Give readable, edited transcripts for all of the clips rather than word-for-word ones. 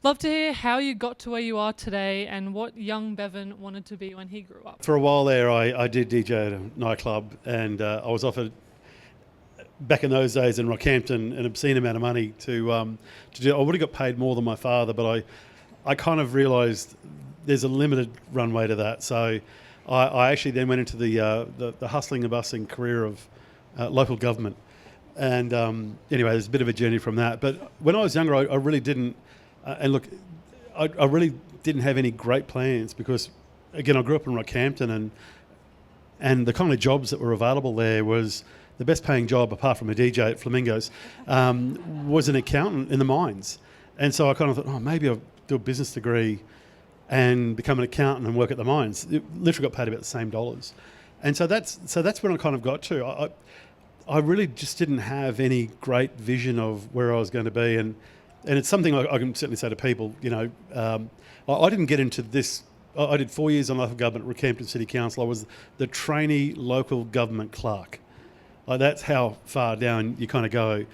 Love to hear how you got to where you are today and what young Bevan wanted to be when he grew up. For a while there, I did DJ at a nightclub, and I was offered, back in those days in Rockhampton, an obscene amount of money to do. I would have got paid more than my father, but I kind of realised there's a limited runway to that. So I actually then went into the hustling and bustling career of local government. And anyway, there's a bit of a journey from that. But when I was younger, I really didn't. And look, I really didn't have any great plans because, again, I grew up in Rockhampton, and the kind of jobs that were available there was the best paying job, apart from a DJ at Flamingos, was an accountant in the mines. And so I kind of thought, maybe I'll do a business degree and become an accountant and work at the mines. It literally got paid about the same dollars. And so that's when I kind of got to. I really just didn't have any great vision of where I was going to be, and it's something I can certainly say to people. I didn't get into this. I did 4 years on local government at Rockhampton City Council. I was the trainee local government clerk. Like, that's how far down you kind of go.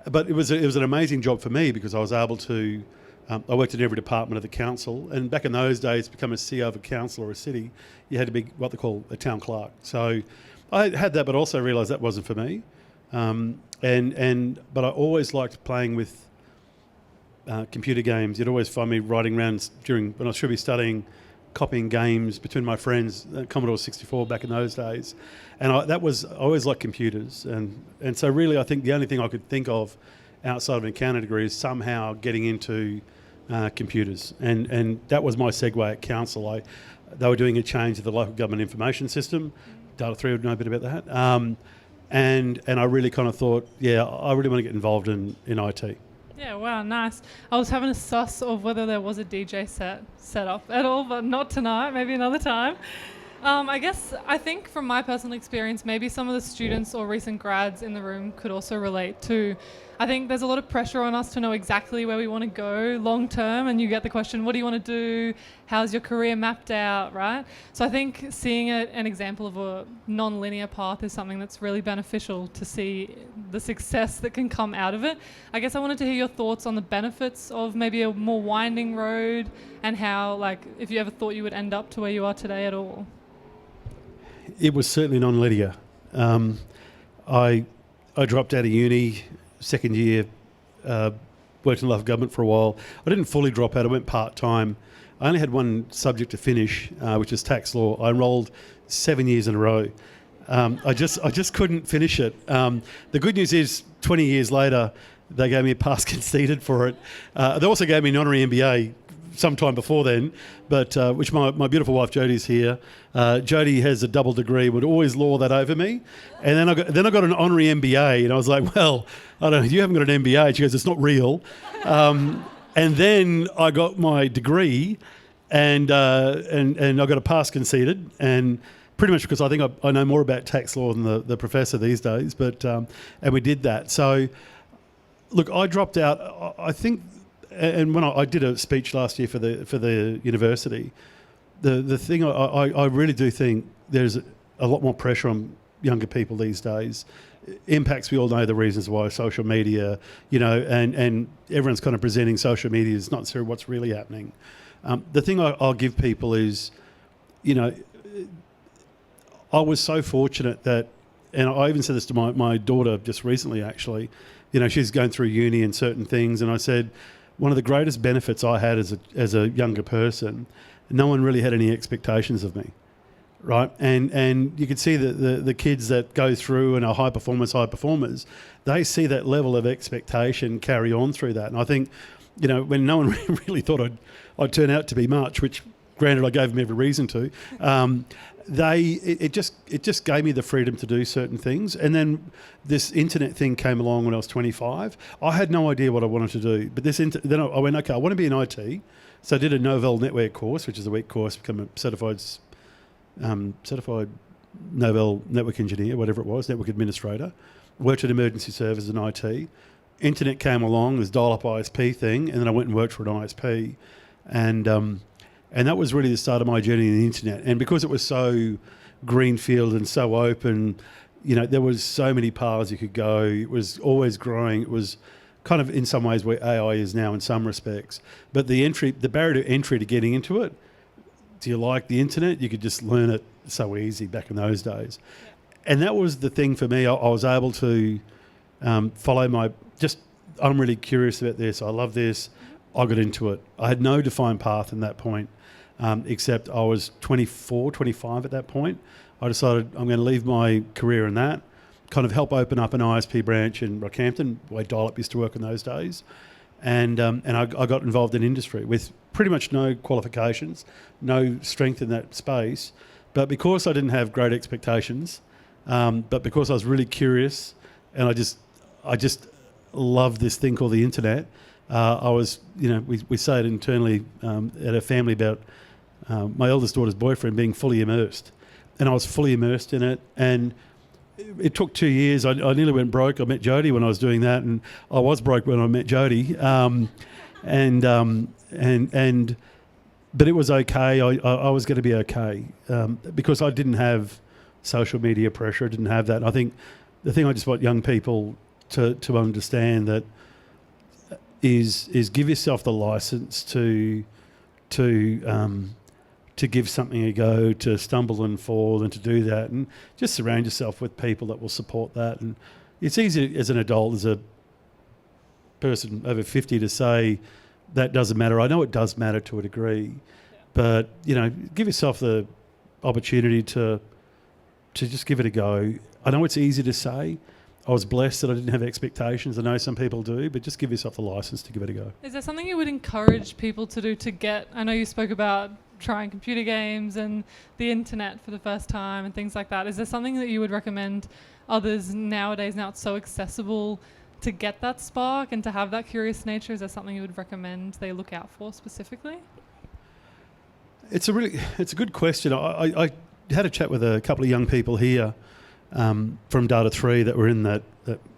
But it was an amazing job for me because I was able to. I worked in every department of the council, and back in those days, to become a CEO of a council or a city, you had to be what they call a town clerk. So I had that, but also realised that wasn't for me. But I always liked playing with computer games. You'd always find me riding around when I should be studying, copying games between my friends, Commodore 64 back in those days. And I always liked computers. And so really I think the only thing I could think of outside of an accounting degree is somehow getting into computers. And that was my segue at council. They were doing a change to the local government information system. Data 3 would know a bit about that. And I really kind of thought, I really want to get involved in IT. Yeah, wow, nice. I was having a suss of whether there was a DJ set up at all, but not tonight, maybe another time. I think from my personal experience, maybe some of the students or recent grads in the room could also relate to. I think there's a lot of pressure on us to know exactly where we want to go long term, and you get the question, what do you want to do? How's your career mapped out, right? So I think seeing an example of a non-linear path is something that's really beneficial to see the success that can come out of it. I guess I wanted to hear your thoughts on the benefits of maybe a more winding road, and how, if you ever thought you would end up to where you are today at all. It was certainly non-linear. I dropped out of uni, second year, worked in local government for a while. I didn't fully drop out. I went part-time. I only had one subject to finish, which is tax law. I enrolled 7 years in a row. I just couldn't finish it. The good news is 20 years later, they gave me a pass conceded for it. They also gave me an honorary MBA sometime before then, but which my beautiful wife Jodie's here. Jodie has a double degree, would always law that over me, and then I got an honorary MBA, and I was like, well, I don't know, you haven't got an MBA. She goes, it's not real. And then I got my degree, and I got a pass conceded, and pretty much because I think I know more about tax law than the professor these days. But and we did that. So look, I dropped out. I think. And when I did a speech last year for the university, the thing I really do think there's a lot more pressure on younger people these days. Impacts, we all know the reasons why, social media, and everyone's kind of presenting social media is not necessarily what's really happening. The thing I'll give people is, I was so fortunate that, and I even said this to my daughter just recently actually, she's going through uni and certain things, and I said, one of the greatest benefits I had as a younger person, no one really had any expectations of me, right? And you could see that the kids that go through and are high performers, they see that level of expectation carry on through that. And I think, when no one really thought I'd turn out to be much, which granted I gave them every reason to, it just gave me the freedom to do certain things. And then this internet thing came along when I was 25. I had no idea what I wanted to do, but then I went, okay, I want to be in IT. So I did a Novell network course, which is a week course, become a certified Novell network engineer, whatever it was, network administrator. Worked at emergency services in IT. Internet came along, this dial-up ISP thing, and then I went and worked for an ISP. And that was really the start of my journey in the internet. And because it was so greenfield and so open, there was so many paths you could go. It was always growing. It was kind of in some ways where AI is now in some respects. But the barrier to entry to getting into it, do you like the internet? You could just learn it so easy back in those days. And that was the thing for me. I was able to follow I'm really curious about this. I love this. I got into it. I had no defined path in that point, except I was 24, 25 at that point. I decided I'm going to leave my career in that, kind of help open up an ISP branch in Rockhampton, where dial-up used to work in those days. And I got involved in industry with pretty much no qualifications, no strength in that space. But because I didn't have great expectations, but because I was really curious and I just loved this thing called the internet, I was, we say it internally at our family about my eldest daughter's boyfriend being fully immersed. And I was fully immersed in it. And it took 2 years. I nearly went broke. I met Jodie when I was doing that, and I was broke when I met Jodie. But it was okay. I was going to be okay because I didn't have social media pressure. I didn't have that. And I think the thing I just want young people to understand that is give yourself the license to give something a go, to stumble and fall, and to do that, and just surround yourself with people that will support that. And it's easy as an adult, as a person over 50, to say that doesn't matter. I know it does matter to a degree, but give yourself the opportunity to just give it a go. I know it's easy to say. I was blessed that I didn't have expectations. I know some people do, but just give yourself the license to give it a go. Is there something you would encourage people to do to get, I know you spoke about trying computer games and the internet for the first time and things like that. Is there something that you would recommend others nowadays, now it's so accessible, to get that spark and to have that curious nature? Is there something you would recommend they look out for specifically? It's a good question. I had a chat with a couple of young people here from Data 3 that were in that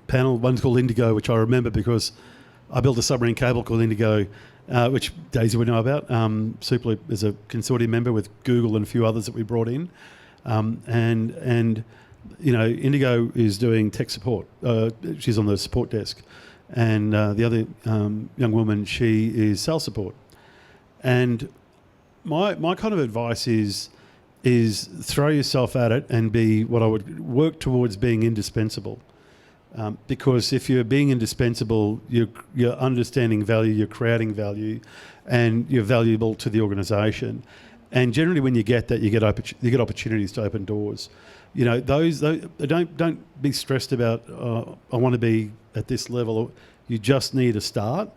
panel. One's called Indigo, which I remember because I built a submarine cable called Indigo, which Daisy would know about. SUBCO is a consortium member with Google and a few others that we brought in. And Indigo is doing tech support. She's on the support desk. And the other young woman, she is sales support. And my kind of advice is throw yourself at it and be what I would work towards being indispensable. Because if you're being indispensable, you're understanding value, you're creating value, and you're valuable to the organisation. And generally, when you get that, you get opportunities to open doors. Those don't be stressed about. I want to be at this level. You just need to start,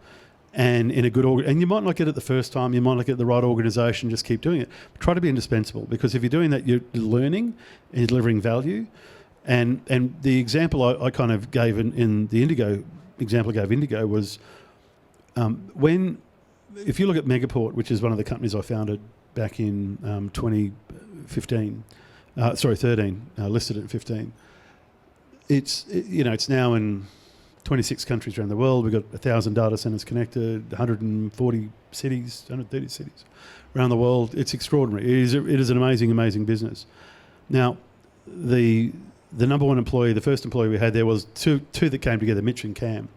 and in a good and you might not get it the first time. You might not get the right organisation. Just keep doing it. But try to be indispensable, because if you're doing that, you're learning and you're delivering value. And the example I kind of gave in the Indigo example I gave Indigo was if you look at Megaport, which is one of the companies I founded back in 2013, listed it in 15. It's now in 26 countries around the world. We've got 1,000 data centers connected, 130 cities around the world. It's extraordinary. It is an amazing business. Now, the number one employee, the first employee we had there, was two that came together, Mitch and Cam.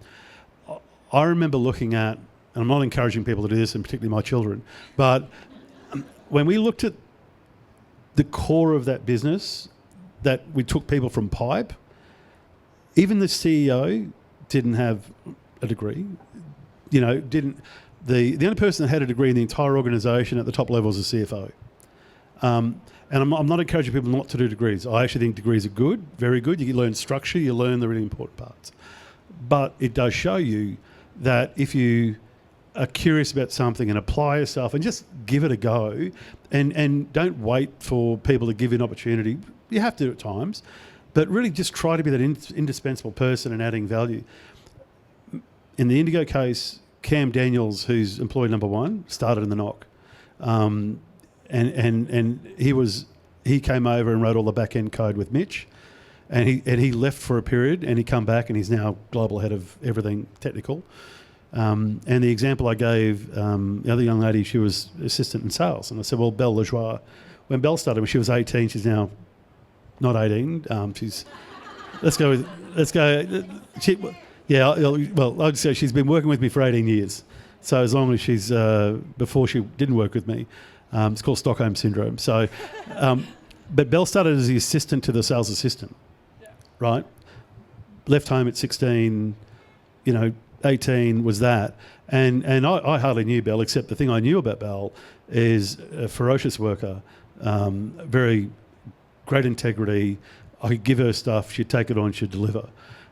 I remember looking at, and I'm not encouraging people to do this, and particularly my children, but when we looked at the core of that business, that we took people from pipe, even the CEO didn't have a degree. The only person that had a degree in the entire organisation at the top level was the CFO. And I'm not encouraging people not to do degrees. I actually think degrees are good, very good. You learn structure, you learn the really important parts. But it does show you that if you are curious about something and apply yourself and just give it a go, and don't wait for people to give you an opportunity. You have to at times, but really just try to be that indispensable person and adding value. In the Indigo case, Cam Daniels, who's employee number one, started in the NOC. And he came over and wrote all the back end code with Mitch, and he left for a period, and he come back, and he's now global head of everything technical. And the example I gave, the other young lady, she was assistant in sales, and I said, well, Belle Lajoie, when Belle started, when she was 18, she's now not 18. Let's go. Yeah, well, I'd say she's been working with me for 18 years. So as long as she's, before she didn't work with me, it's called Stockholm Syndrome. So, but Belle started as the assistant to the sales assistant, right? Left home at 16, 18 was that. And I hardly knew Belle, except the thing I knew about Belle is a ferocious worker, very great integrity. I could give her stuff, she'd take it on, she'd deliver.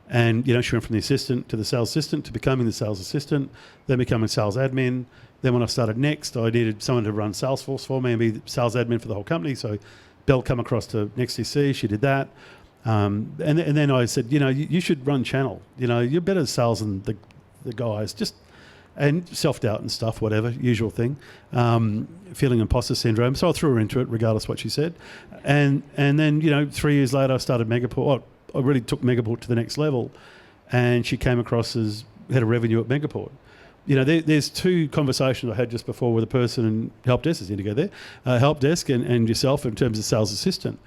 And, she went from the assistant to the sales assistant to becoming the sales assistant, then becoming sales admin. Then when I started Next, I needed someone to run Salesforce for me and be the sales admin for the whole company. So Belle come across to Next DC, she did that. And then I said, you should run channel. You're better at sales than the guys. And self-doubt and stuff, whatever, usual thing. Feeling imposter syndrome. So I threw her into it, regardless what she said. And then, 3 years later, I started Megaport. I really took Megaport to the next level. And she came across as head of revenue at Megaport. There's two conversations I had just before with a person in help desk, as you need to go there, help desk and yourself in terms of sales assistant.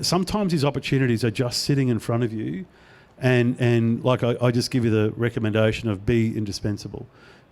Sometimes these opportunities are just sitting in front of you. And like I just give you the recommendation of be indispensable.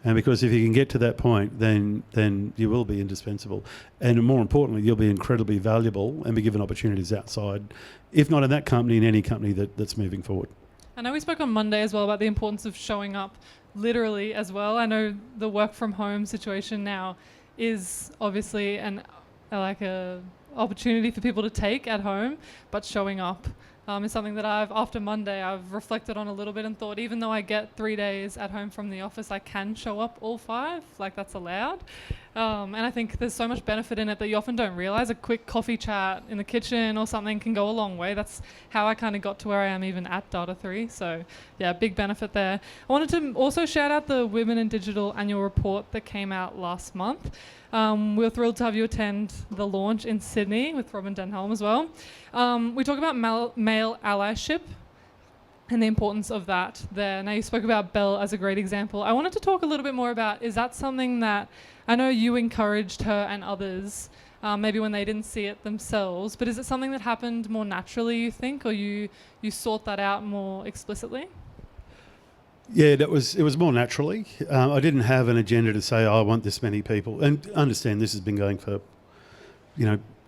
And because if you can get to that point, then you will be indispensable. And more importantly, you'll be incredibly valuable and be given opportunities outside, if not in that company, in any company that's moving forward. I know we spoke on Monday as well about the importance of showing up literally as well. I know the work from home situation now is obviously a opportunity for people to take at home, but showing up is something that after Monday, I've reflected on a little bit and thought, even though I get 3 days at home from the office, I can show up all 5, like that's allowed. And I think there's so much benefit in it that you often don't realize. A quick coffee chat in the kitchen or something can go a long way. That's how I kind of got to where I am even at Data3. So yeah, big benefit there. I wanted to also shout out the Women in Digital annual report that came out last month. We were thrilled to have you attend the launch in Sydney with Robin Denholm as well. We talk about male allyship and the importance of that there. Now, you spoke about Belle as a great example. I wanted to talk a little bit more about, is that something that I know you encouraged her and others, maybe when they didn't see it themselves, but is it something that happened more naturally, you think, or you sought that out more explicitly? Yeah, it was more naturally. I didn't have an agenda to say, I want this many people. And understand this has been going for,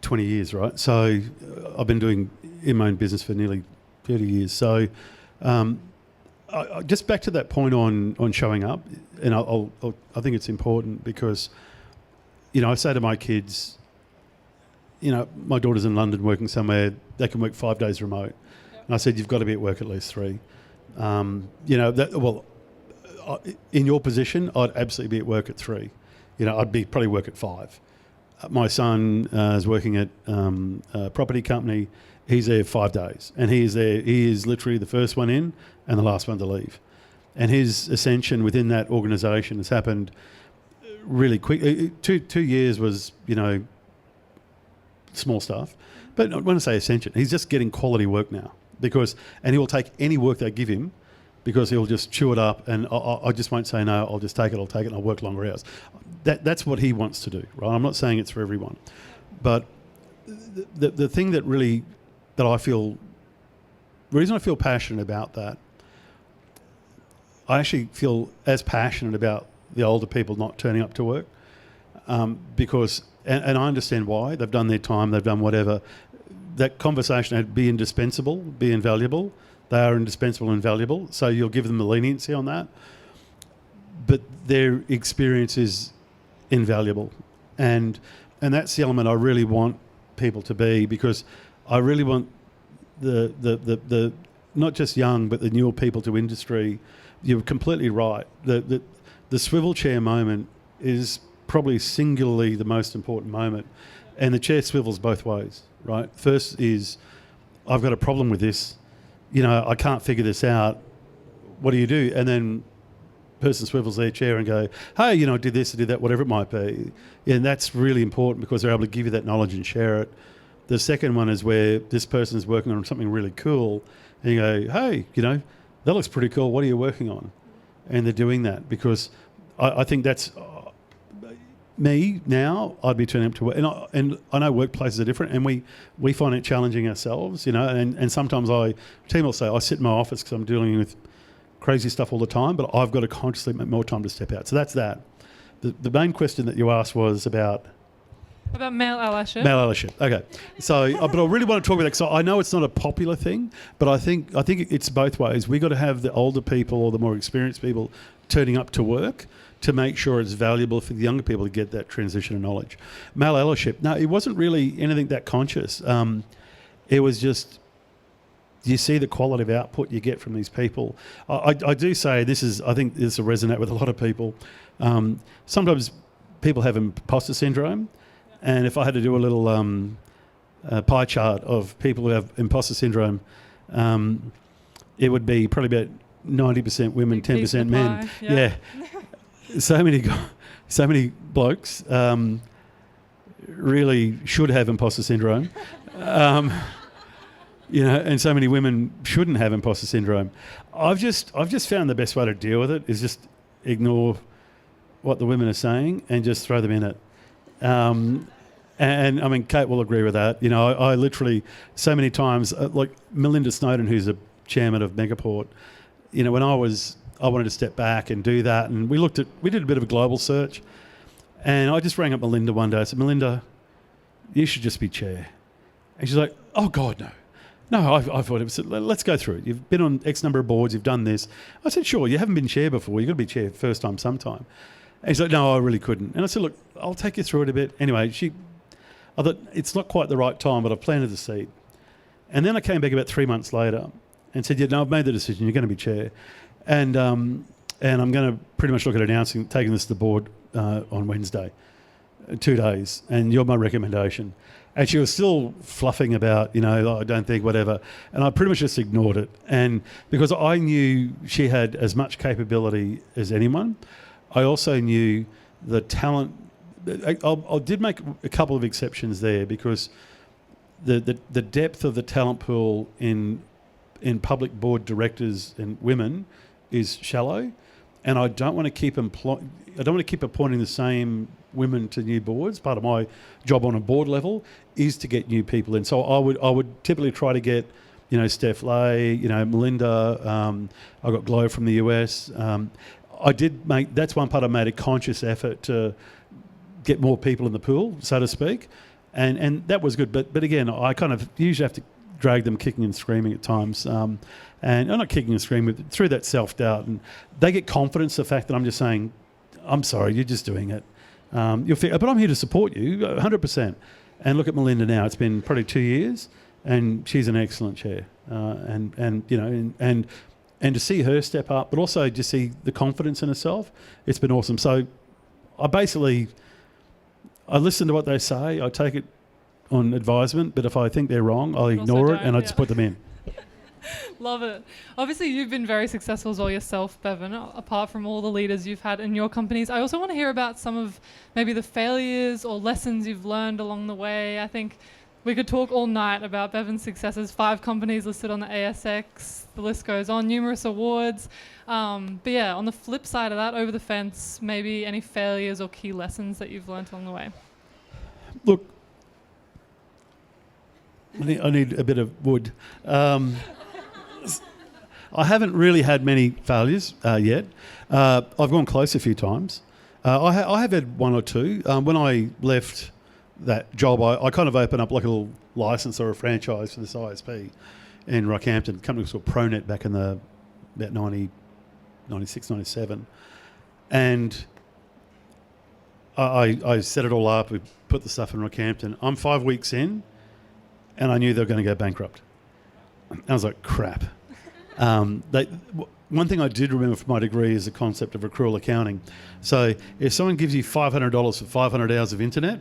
20 years, right? So I've been doing in my own business for nearly 30 years. So I just back to that point on showing up, and I think it's important because, I say to my kids, my daughter's in London working somewhere, they can work 5 days remote. Yep. And I said, you've got to be at work at least 3. In your position, I'd absolutely be at work at 3. I'd be probably work at 5. My son is working at a property company. He's there 5 days, and he is literally the first one in and the last one to leave. And his ascension within that organisation has happened really quick. 2 years was, small stuff. But when I say ascension, he's just getting quality work now and he will take any work they give him because he'll just chew it up, and I just won't say no, I'll just take it, and I'll work longer hours. That's what he wants to do, right? I'm not saying it's for everyone. But the thing that I feel, the reason I feel passionate about that, I actually feel as passionate about the older people not turning up to work because, and I understand why, they've done their time, they've done whatever. That conversation had be indispensable, be invaluable. They are indispensable and valuable, so you'll give them the leniency on that. But their experience is invaluable. And that's the element I really want people to be, because I really want the not just young, but the newer people to industry. You're completely right. The swivel chair moment is probably singularly the most important moment. And the chair swivels both ways, right? First is, I've got a problem with this. I can't figure this out. What do you do? And then person swivels their chair and go, hey, I did this, I did that, whatever it might be. And that's really important because they're able to give you that knowledge and share it. The second one is where this person is working on something really cool and you go, hey, that looks pretty cool. What are you working on? And they're doing that because I think that's me now. I'd be turning up to work, and I know workplaces are different, and we find it challenging ourselves, and sometimes team will say I sit in my office because I'm dealing with crazy stuff all the time, but I've got to consciously make more time to step out. So that's that. The main question that you asked was about male allyship. male allyship. Okay. So, but I really want to talk about that. So I know it's not a popular thing, but I think it's both ways. We got to have the older people or the more experienced people turning up to work to make sure it's valuable for the younger people to get that transition of knowledge. Male allyship. No, it wasn't really anything that conscious. It was just, you see the quality of output you get from these people. I do say I think this will resonate with a lot of people. Sometimes people have imposter syndrome, and if I had to do a little pie chart of people who have imposter syndrome, it would be probably about 90% women, 10% men. Yeah. So many blokes really should have imposter syndrome. And so many women shouldn't have imposter syndrome. I've just found the best way to deal with it is just ignore what the women are saying and just throw them in it. And I mean, Kate will agree with that. I literally so many times, like Melinda Snowden, who's a chairman of Megaport, when I wanted to step back and do that, and we did a bit of a global search, and I just rang up Melinda one day. I said, Melinda, you should just be chair. And she's like, oh God, no. No, I thought it was, let's go through it. You've been on X number of boards, you've done this. I said, sure, you haven't been chair before. You've got to be chair first time sometime. And she's like, no, I really couldn't. And I said, look, I'll take you through it a bit. Anyway, I thought, it's not quite the right time, but I've planted the seed. And then I came back about 3 months later and said, I've made the decision. You're going to be chair. And I'm going to pretty much look at taking this to the board on Wednesday, 2 days. And you're my recommendation. And she was still fluffing about, I don't think, whatever. And I pretty much just ignored it. And because I knew she had as much capability as anyone, I also knew the talent. I did make a couple of exceptions there because the depth of the talent pool in public board directors and women is shallow, and I don't want to keep appointing the same women to new boards. Part of my job on a board level is to get new people in. So I would typically try to get, Steph Lay, Melinda. I got Glow from the US. That's one part I made a conscious effort to get more people in the pool, so to speak, and that was good. But again, I kind of usually have to drag them kicking and screaming at times, and I'm not kicking and screaming, but through that self-doubt, and they get confidence. The fact that I'm just saying, I'm sorry, you're just doing it. But I'm here to support you 100%. And look at Melinda now. It's been probably 2 years, and she's an excellent chair. And to see her step up, but also to see the confidence in herself, it's been awesome. So I listen to what they say. I take it on advisement, but if I think they're wrong, I'll ignore it and I just put them in. Love it. Obviously, you've been very successful as well yourself, Bevan, apart from all the leaders you've had in your companies. I also want to hear about some of maybe the failures or lessons you've learned along the way. I think we could talk all night about Bevan's successes. 5 companies listed on the ASX. The list goes on. Numerous awards. But yeah, on the flip side of that, over the fence, maybe any failures or key lessons that you've learned along the way. Look, I need a bit of wood. I haven't really had many failures yet. I've gone close a few times. I have had one or two. When I left that job, I kind of opened up like a little license or a franchise for this ISP in Rockhampton. The company was called ProNet back in about 96, 97. And I set it all up. We put the stuff in Rockhampton. I'm 5 weeks in, and I knew they were going to go bankrupt. I was like, crap. One thing I did remember from my degree is the concept of accrual accounting. So if someone gives you $500 for 500 hours of internet,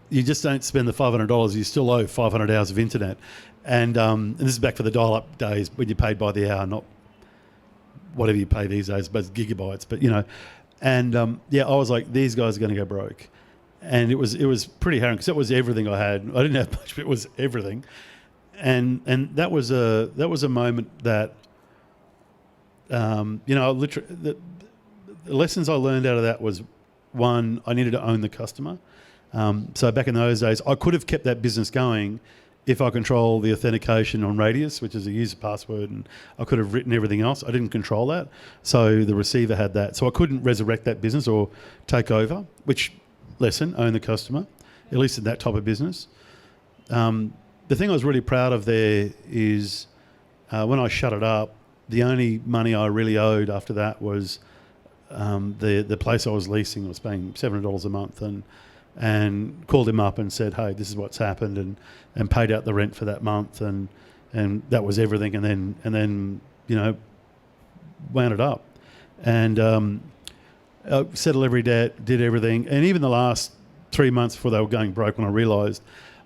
you just don't spend the $500. You still owe 500 hours of internet. And this is back for the dial-up days when you're paid by the hour, not whatever you pay these days, but gigabytes. But and I was like, these guys are going to go broke. And it was pretty harrowing because that was everything I had. I didn't have much, but it was everything. And that was a moment that literally the lessons I learned out of that was, one, I needed to own the customer. So back in those days, I could have kept that business going if I control the authentication on Radius, which is a user password, and I could have written everything else. I didn't control that. So the receiver had that. So I couldn't resurrect that business or take over, which, lesson, own the customer, at least in that type of business. The thing I was really proud of there is when I shut it up, the only money I really owed after that was the place I was leasing. I was paying $700 a month, and called him up and said, hey, this is what's happened, and paid out the rent for that month, and that was everything, and then wound it up, and settled every debt, did everything, and even the last 3 months before they were going broke, when I realised,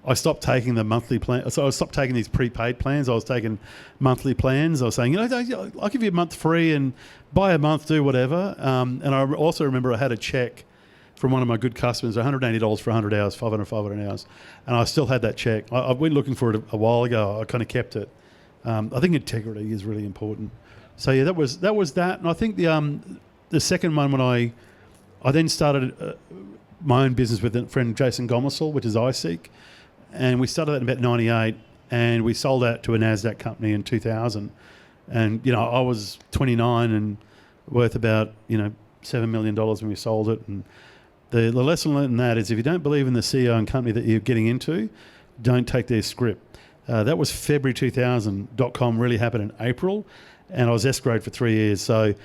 I stopped taking the monthly plan. So I stopped taking these prepaid plans. I was taking monthly plans. I was saying, I'll give you a month free and buy a month, do whatever. And I also remember I had a check from one of my good customers, $180 for 100 hours, 500 hours. And I still had that check. I went looking for it a while ago. I kind of kept it. I think integrity is really important. So yeah, that was that. And I think the second one, when I then started my own business with a friend, Jason Gomersall, which is iSeek. And we started that in about 98, and we sold that to a NASDAQ company in 2000. And, I was 29 and worth about, $7 million when we sold it. And the lesson learned in that is, if you don't believe in the CEO and company that you're getting into, don't take their script. That was February 2000. .com really happened in April, and I was escrowed for 3 years. So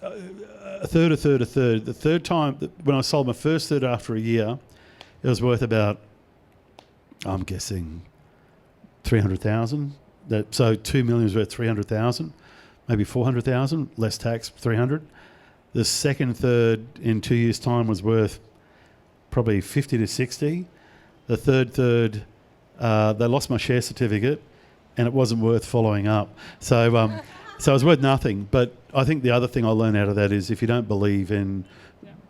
a third. The third time, when I sold my first third after a year, it was worth about, I'm guessing, 300,000. So 2 million is worth 300,000, maybe 400,000, less tax, 300. The second third in 2 years' time was worth probably 50 to 60. The third, they lost my share certificate, and it wasn't worth following up. So, so it was worth nothing. But I think the other thing I learned out of that is, if you don't believe in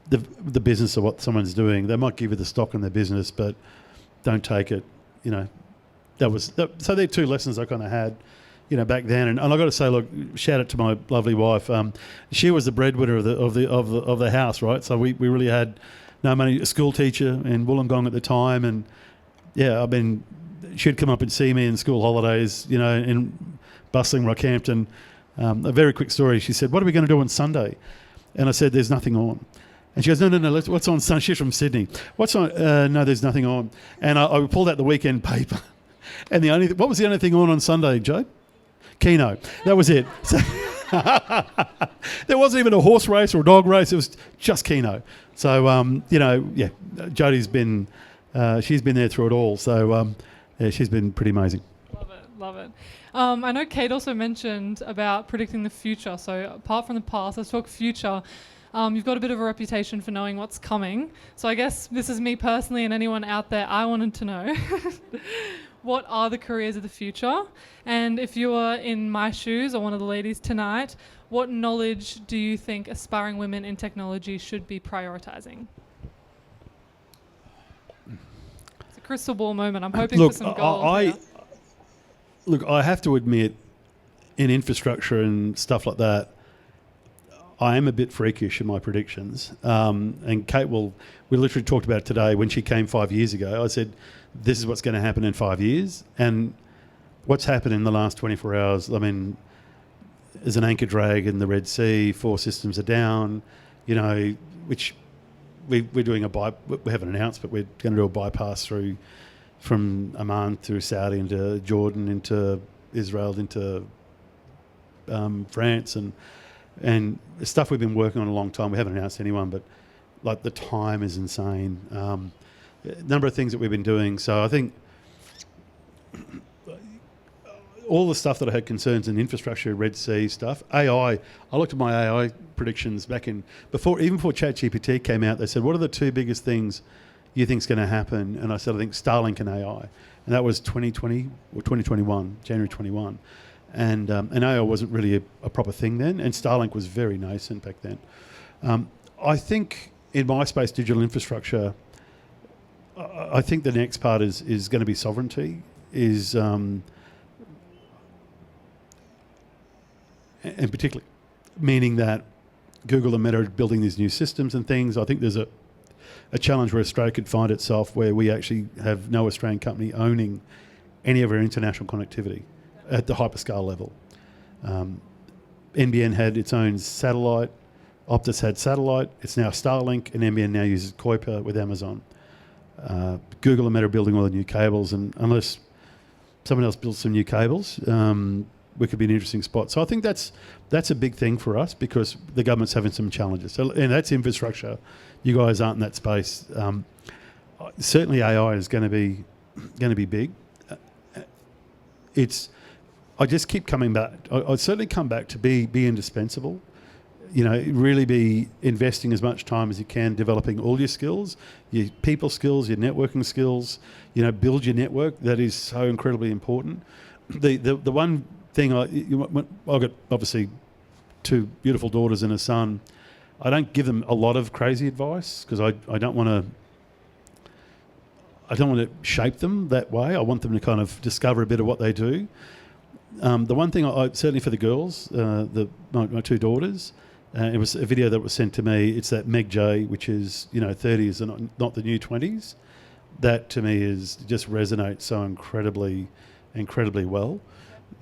the business of what someone's doing, they might give you the stock in their business, but don't take it. So they're two lessons I kind of had, back then. And I got to say, look, shout out to my lovely wife. She was the breadwinner of the house, right? So we really had no money. A school teacher in Wollongong at the time, and she'd come up and see me in school holidays, in bustling Rockhampton. A very quick story. She said, "What are we going to do on Sunday?" And I said, "There's nothing on." And she goes, no, what's on Sunday? She's from Sydney. What's on? No, there's nothing on. And I pulled out the weekend paper. And what was the only thing on Sunday, Joe? Keno. That was it. So there wasn't even a horse race or a dog race. It was just Keno. So, Jodie's been, she's been there through it all. So, she's been pretty amazing. Love it. I know Kate also mentioned about predicting the future. So apart from the past, let's talk future. You've got a bit of a reputation for knowing what's coming. So I guess this is me personally, and anyone out there, I wanted to know what are the careers of the future? And if you were in my shoes or one of the ladies tonight, what knowledge do you think aspiring women in technology should be prioritizing? It's a crystal ball moment. I'm hoping for some gold. Look, I have to admit, in infrastructure and stuff like that, I am a bit freakish in my predictions. And Kate we literally talked about it today when she came 5 years ago. I said, this is what's going to happen in 5 years. And what's happened in the last 24 hours, there's an anchor drag in the Red Sea, 4 systems are down, which we're doing we haven't announced, but we're going to do a bypass from Amman through Saudi into Jordan, into Israel, into France, and stuff we've been working on a long time. We haven't announced anyone, but the time is insane. A number of things that we've been doing. So I think all the stuff that I had concerns in infrastructure, Red Sea stuff, AI. I looked at my AI predictions even before ChatGPT came out. They said, what are the 2 biggest things you think is going to happen? And I said, I think Starlink and AI. And that was 2020 or 2021, January 21. And AI wasn't really a proper thing then, and Starlink was very nascent back then. I think in my space, digital infrastructure, I think the next part is going to be sovereignty, and particularly meaning that Google and Meta are building these new systems and things. I think there's a challenge where Australia could find itself where we actually have no Australian company owning any of our international connectivity at the hyperscale level. NBN had its own satellite, Optus had satellite, it's now Starlink, and NBN now uses Kuiper with Amazon. Google and Meta are building all the new cables, and unless someone else builds some new cables, we could be an interesting spot. So I think that's a big thing for us because the government's having some challenges. So, and that's infrastructure. You guys aren't in that space. Certainly AI is going to be big. I just keep coming back. I certainly come back to be indispensable. You know, really be investing as much time as you can developing all your skills, your people skills, your networking skills. You know, build your network. That is so incredibly important. The one thing I've got obviously 2 beautiful daughters and a son. I don't give them a lot of crazy advice because I don't want to shape them that way. I want them to kind of discover a bit of what they do. The one thing I certainly for the girls, my 2 daughters, it was a video that was sent to me. It's that Meg J, which is 30s and not the new 20s. That to me is just resonates so incredibly well.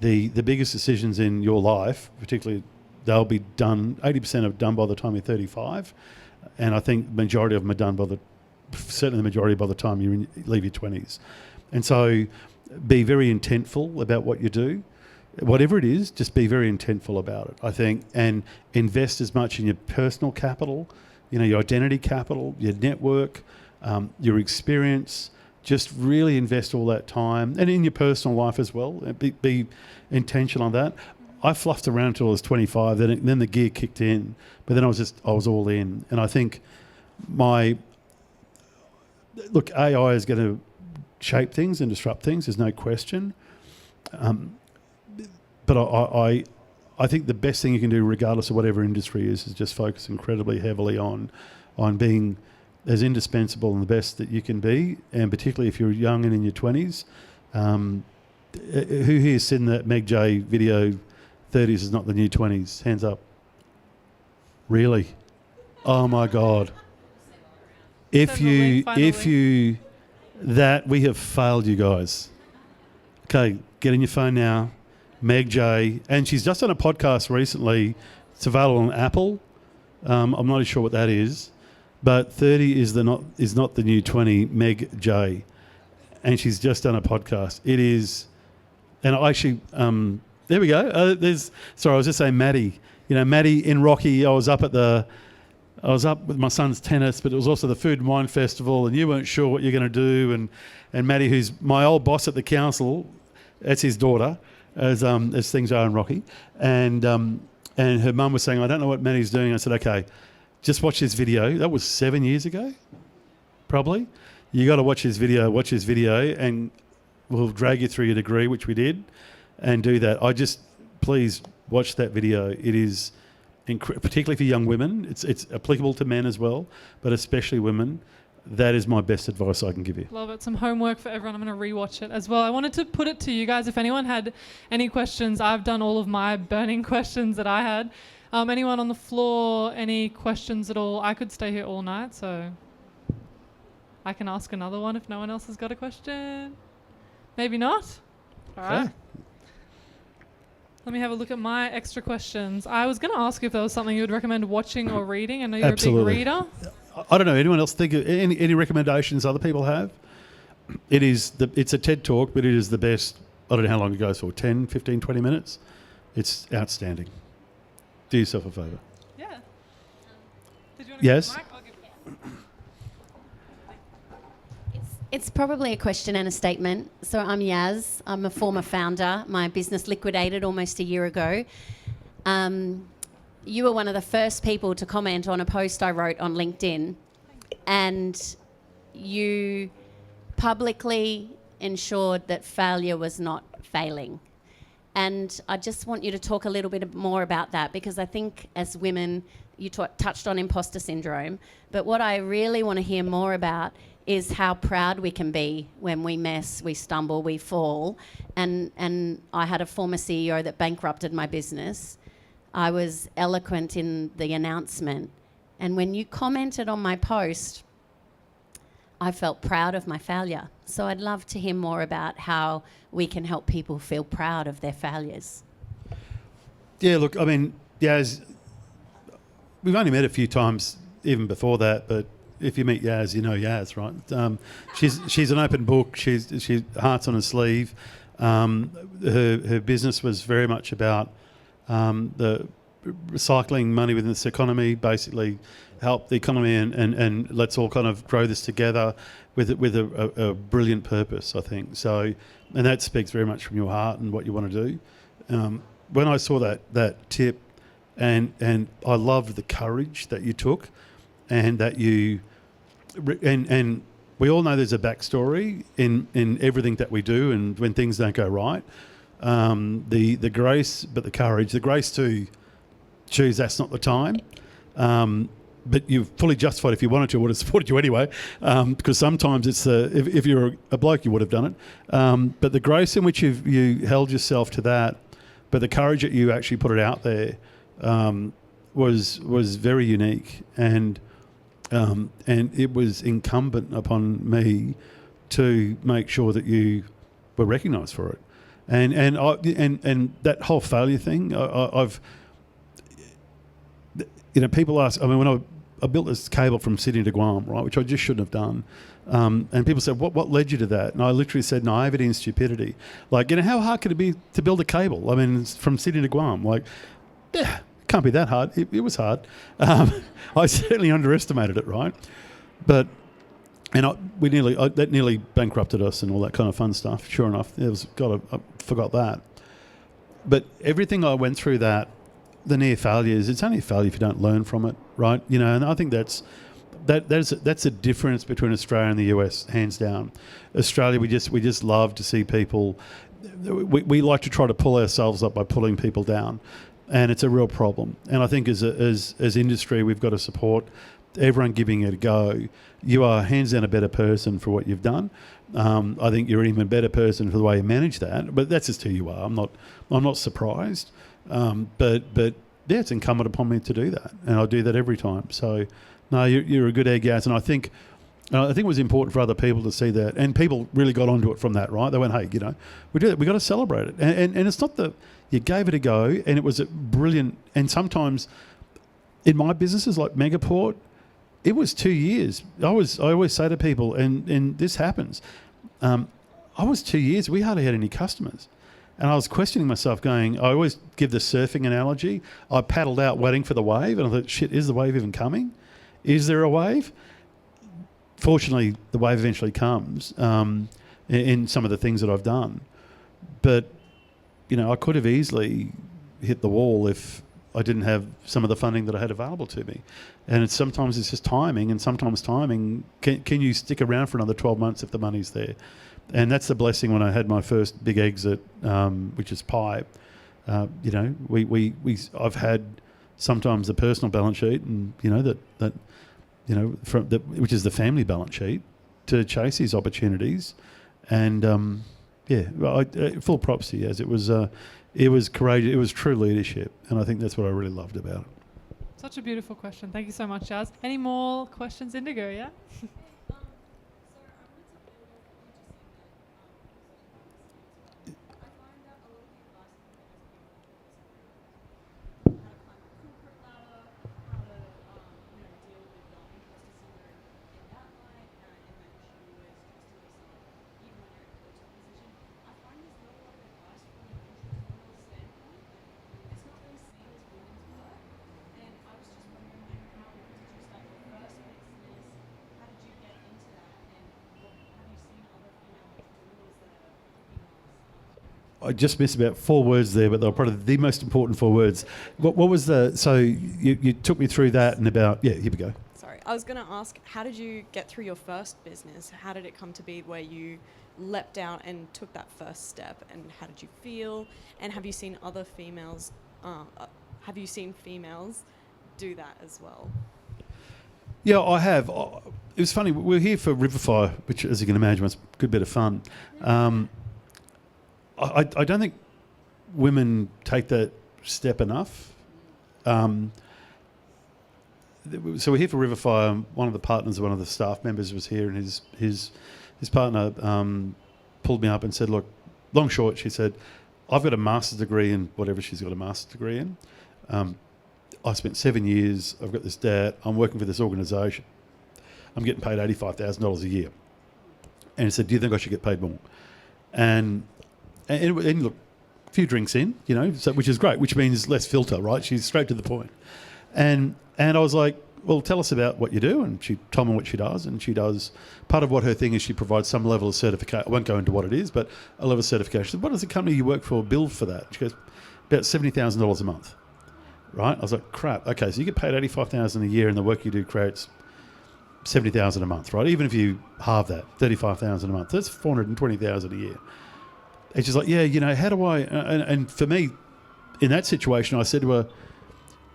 The biggest decisions in your life, particularly, they'll be done. 80% are done by the time you're 35, and I think the majority of them are done certainly the majority by the time you leave your 20s. And so, be very intentful about what you do. Whatever it is, just be very intentful about it, I think, and invest as much in your personal capital, your identity capital, your network, your experience. Just really invest all that time, and in your personal life as well. Be intentional on that. I fluffed around until I was 25. Then the gear kicked in, but then I was all in. And I think AI is going to shape things and disrupt things. There's no question. But I think the best thing you can do, regardless of whatever industry is just focus incredibly heavily on being as indispensable and the best that you can be, and particularly if you're young and in your 20s. Who here's seen that Meg J video, 30s is not the new 20s? Hands up. Really? Oh my God. We have failed you guys. Okay, get in your phone now. Meg J, and she's just done a podcast recently. It's available on Apple. I'm not sure what that is, but 30 is not the new 20. Meg J, and she's just done a podcast. It is, and I actually there we go. I was just saying Maddie. Maddie in Rocky. I was up with my son's tennis, but it was also the Food and Wine Festival, and you weren't sure what you're going to do. And Maddie, who's my old boss at the council, that's his daughter. As things are in Rocky, and her mum was saying, I don't know what Maddie's doing. I said, okay, just watch this video. That was 7 years ago, probably. You got to watch his video, and we'll drag you through your degree, which we did, and do that. Please watch that video. It is, particularly for young women, it's applicable to men as well, but especially women. That is my best advice I can give you. Love it. Some homework for everyone. I'm going to rewatch it as well. I wanted to put it to you guys. If anyone had any questions, I've done all of my burning questions that I had. Anyone on the floor, any questions at all? I could stay here all night, so I can ask another one if no one else has got a question. Maybe not? All right. Okay. Let me have a look at my extra questions. I was going to ask if there was something you would recommend watching or reading. I know you're Absolutely. a big reader. I don't know. Anyone else think of any recommendations other people have? It's a TED Talk, but it is the best. I don't know how long it goes for, 10, 15, 20 minutes. It's outstanding. Do yourself a favour. Yeah. Did you want to Yes. give the mic? I'll give it. It's probably a question and a statement. So I'm Yaz. I'm a former founder. My business liquidated almost a year ago. You were one of the first people to comment on a post I wrote on LinkedIn, and you publicly ensured that failure was not failing. And I just want you to talk a little bit more about that, because I think as women, you touched on imposter syndrome, but what I really want to hear more about is how proud we can be when we mess, we stumble, we fall. And I had a former CEO that bankrupted my business. I was eloquent in the announcement. And when you commented on my post, I felt proud of my failure. So I'd love to hear more about how we can help people feel proud of their failures. Yeah, look, I mean, Yaz, we've only met a few times even before that, but if you meet Yaz, you know Yaz, right? She's an open book. She's heart's on her sleeve. Her business was very much about the recycling money within this economy, basically help the economy and let's all kind of grow this together with a brilliant purpose, I think. So, and that speaks very much from your heart and what you want to do. When I saw that tip, and I loved the courage that you took, and that you and we all know there's a backstory in everything that we do, and when things don't go right, the grace, but the courage, the grace to choose that's not the time. But you've fully justified if you wanted to, I would have supported you anyway, because sometimes it's if you're a bloke, you would have done it. But the grace in which you held yourself to that, but the courage that you actually put it out there was very unique, and it was incumbent upon me to make sure that you were recognised for it, and that whole failure thing. I've people ask. I mean, when I built this cable from Sydney to Guam, right, which I just shouldn't have done. And people said, what led you to that? And I literally said, naivety and stupidity. Like, how hard could it be to build a cable? I mean, it's from Sydney to Guam. Like, yeah, it can't be that hard. It was hard. I certainly underestimated it, right? But, and that nearly bankrupted us and all that kind of fun stuff. Sure enough, I forgot that. But everything I went through the near failures, it's only a failure if you don't learn from it, right? And I think that's a difference between Australia and the US, hands down. Australia, we just love to see people. We like to try to pull ourselves up by pulling people down, and it's a real problem. And I think as industry, we've got to support everyone giving it a go. You are hands down a better person for what you've done. I think you're an even better person for the way you manage that. But that's just who you are. I'm not surprised. But yeah, it's incumbent upon me to do that, and I do that every time. So, no, you're a good egg, Gaz, and I think it was important for other people to see that, and people really got onto it from that, right? They went, hey, we do that, we got to celebrate it, and it's not that you gave it a go, and it was a brilliant. And sometimes in my businesses like Megaport, it was 2 years. I always say to people, and this happens, I was 2 years. We hardly had any customers. And I was questioning myself going, I always give the surfing analogy. I paddled out waiting for the wave, and I thought, shit, is the wave even coming? Is there a wave? Fortunately, the wave eventually comes in some of the things that I've done. But, I could have easily hit the wall if I didn't have some of the funding that I had available to me. And sometimes it's just timing, and sometimes timing, can you stick around for another 12 months if the money's there? And that's the blessing when I had my first big exit, which is Pi. I've had sometimes the personal balance sheet, and which is the family balance sheet, to chase these opportunities. And full props to you, as it was courageous. It was true leadership, and I think that's what I really loved about it. Such a beautiful question. Thank you so much, Jazz. Any more questions, Indigo? Yeah. I just missed about 4 words there, but they were probably the most important 4 words. What was so you took me through that and about, here we go. Sorry, I was going to ask, how did you get through your first business? How did it come to be where you leapt out and took that first step, and how did you feel? And have you seen other females, do that as well? Yeah, I have. It was funny, we were here for Riverfire, which, as you can imagine, was a good bit of fun. I don't think women take that step enough. so we're here for Riverfire. One of the partners, one of the staff members was here, and his partner pulled me up and said, look, long short, she said, I've got a master's degree in whatever she's got a master's degree in. I spent 7 years, I've got this debt, I'm working for this organisation. I'm getting paid $85,000 a year. And he said, do you think I should get paid more? And look, a few drinks in, you know, so, which is great, which means less filter, right? She's straight to the point. And I was like, well, tell us about what you do. And she told me what she does. And she does, part of what her thing is, she provides some level of certification. I won't go into what it is, but a level of certification. She said, what does the company you work for build for that? She goes, about $70,000 a month, right? I was like, crap. Okay, so you get paid $85,000 a year and the work you do creates $70,000 a month, right? Even if you halve that, $35,000 a month, that's $420,000 a year. And she's like, yeah, you know, how do I, and for me, in that situation, I said to her,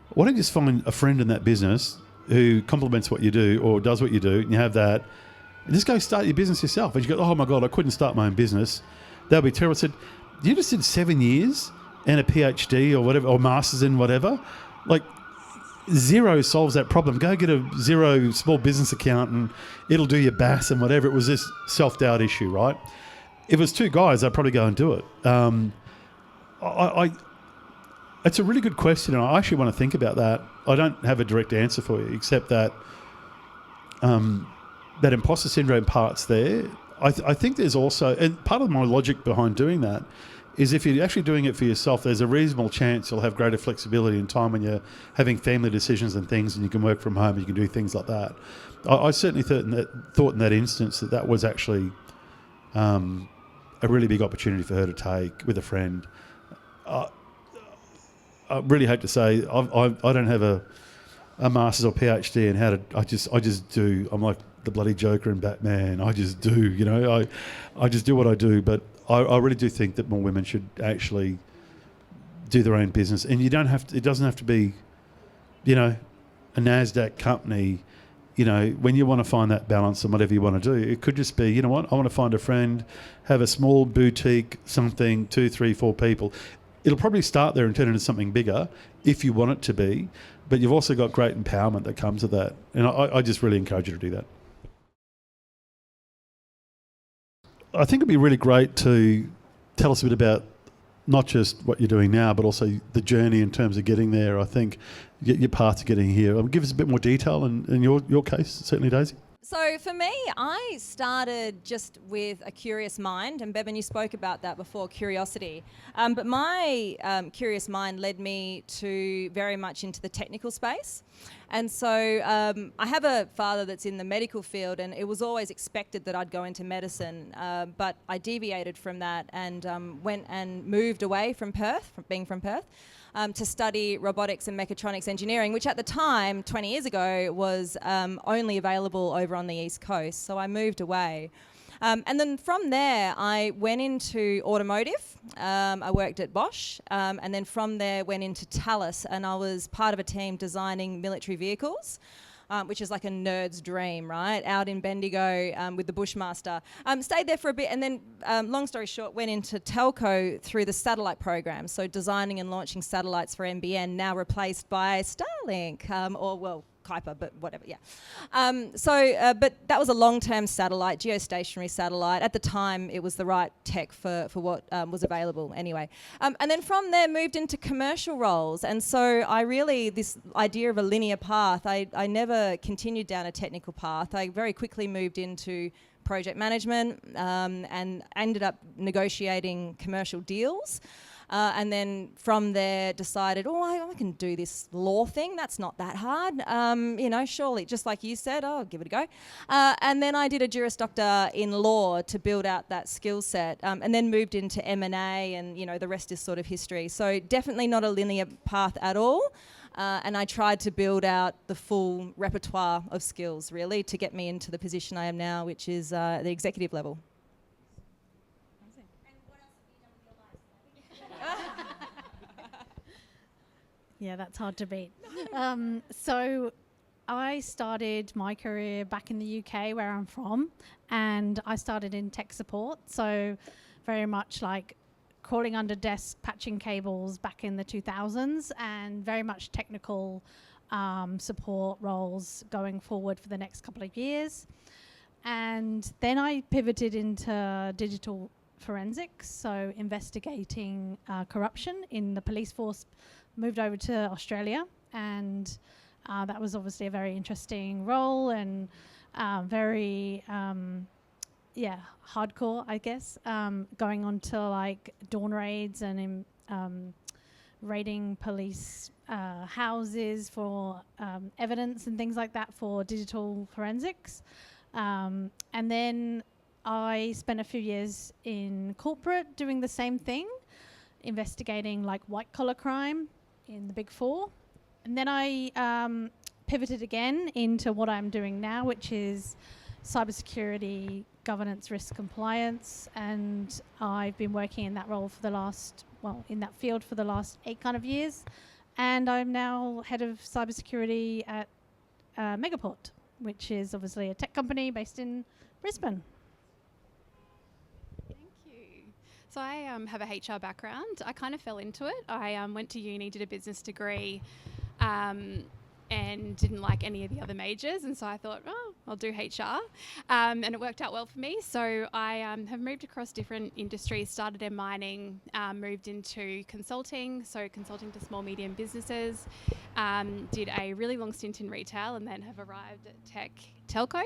why don't you just find a friend in that business who complements what you do or does what you do, and you have that, and just go start your business yourself. And she goes, oh my God, I couldn't start my own business. That would be terrible. I said, you just did 7 years and a PhD or whatever, or master's in whatever. Like, zero solves that problem. Go get a Xero small business account and it'll do your BAS and whatever. It was this self-doubt issue, right? If it was two guys, I'd probably go and do it. It's a really good question, and I actually want to think about that. I don't have a direct answer for you, except that that imposter syndrome part's there. I think there's also, and part of my logic behind doing that is if you're actually doing it for yourself, there's a reasonable chance you'll have greater flexibility in time when you're having family decisions and things, and you can work from home, you can do things like that. I certainly thought in that instance that was actually a really big opportunity for her to take with a friend. I really hate to say I don't have a master's or PhD in how to. I just do. I'm like the bloody Joker in Batman. I just do. You know, I just do what I do. But I really do think that more women should actually do their own business, and you don't have to. It doesn't have to be, you know, a NASDAQ company. You know, when you want to find that balance and whatever you want to do, it could just be, you know what, I want to find a friend, have a small boutique, something, 2, 3, 4 people. It'll probably start there and turn into something bigger if you want it to be, but you've also got great empowerment that comes with that. And I just really encourage you to do that. I think it'd be really great to tell us a bit about not just what you're doing now, but also the journey in terms of getting there. I think your path to getting here. Give us a bit more detail in your case, certainly, Daisy. So for me, I started just with a curious mind, and Bevan, you spoke about that before, curiosity. But my curious mind led me to very much into the technical space. And so I have a father that's in the medical field, and it was always expected that I'd go into medicine, but I deviated from that and went and moved away from Perth, from being from Perth, to study robotics and mechatronics engineering, which at the time, 20 years ago, was only available over on the East Coast. So I moved away. And then from there, I went into automotive. I worked at Bosch. And then from there, went into Thales. And I was part of a team designing military vehicles, which is like a nerd's dream, right? Out in Bendigo with the Bushmaster. Stayed there for a bit, and then, long story short, went into telco through the satellite program. So designing and launching satellites for NBN, now replaced by Starlink, Kuiper, but whatever, yeah. But that was a long-term satellite, geostationary satellite. At the time, it was the right tech for what was available anyway. And then from there, moved into commercial roles. And so this idea of a linear path, I never continued down a technical path. I very quickly moved into project management and ended up negotiating commercial deals. And then from there decided, I can do this law thing. That's not that hard. Surely, just like you said, I'll give it a go. And then I did a Juris Doctor in law to build out that skill set, and then moved into M&A, and, the rest is sort of history. So definitely not a linear path at all. And I tried to build out the full repertoire of skills, really, to get me into the position I am now, which is the executive level. Yeah, that's hard to beat. So I started my career back in the UK, where I'm from, and I started in tech support. So very much like crawling under desks, patching cables back in the 2000s, and very much technical support roles going forward for the next couple of years. And then I pivoted into digital forensics, so investigating corruption in the police force, moved over to Australia, and that was obviously a very interesting role and very hardcore, I guess, going on to like dawn raids and raiding police houses for evidence and things like that for digital forensics. And then I spent a few years in corporate doing the same thing, investigating like white collar crime in the Big Four. And then I pivoted again into what I'm doing now, which is cybersecurity, governance, risk compliance. And I've been working in that role for the last, in that field for the last 8 kind of years. And I'm now head of cybersecurity at Megaport, which is obviously a tech company based in Brisbane. Thank you. So I have a HR background. I kind of fell into it. I went to uni, did a business degree, and didn't like any of the other majors. And so I thought, I'll do HR. And it worked out well for me. So I have moved across different industries, started in mining, moved into consulting, so consulting to small, medium businesses, did a really long stint in retail, and then have arrived at tech telco.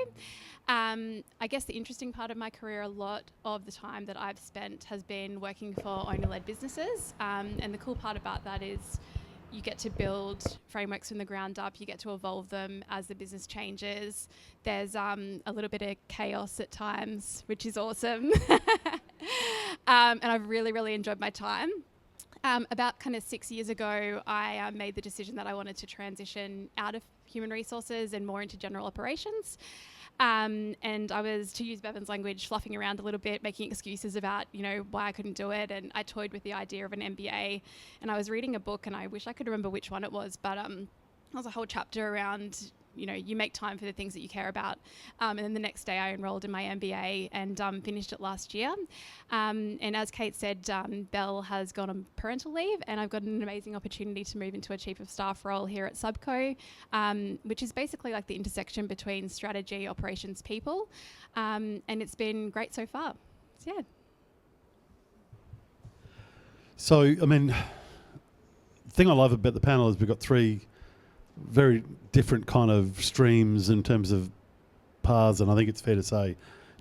I guess the interesting part of my career, a lot of the time that I've spent has been working for owner-led businesses. And the cool part about that is you get to build frameworks from the ground up, you get to evolve them as the business changes. There's a little bit of chaos at times, which is awesome. And I've really, really enjoyed my time. About kind of 6 years ago, I made the decision that I wanted to transition out of human resources and more into general operations. And I was, to use Bevan's language, fluffing around a little bit, making excuses about, why I couldn't do it. And I toyed with the idea of an MBA. And I was reading a book, and I wish I could remember which one it was, but there was a whole chapter around, you make time for the things that you care about. And then the next day I enrolled in my MBA and finished it last year. And as Kate said, Belle has gone on parental leave, and I've got an amazing opportunity to move into a chief of staff role here at SUBCO, which is basically like the intersection between strategy, operations, people. And it's been great so far. So, yeah. So, the thing I love about the panel is we've got 3 very different kind of streams in terms of paths, and I think it's fair to say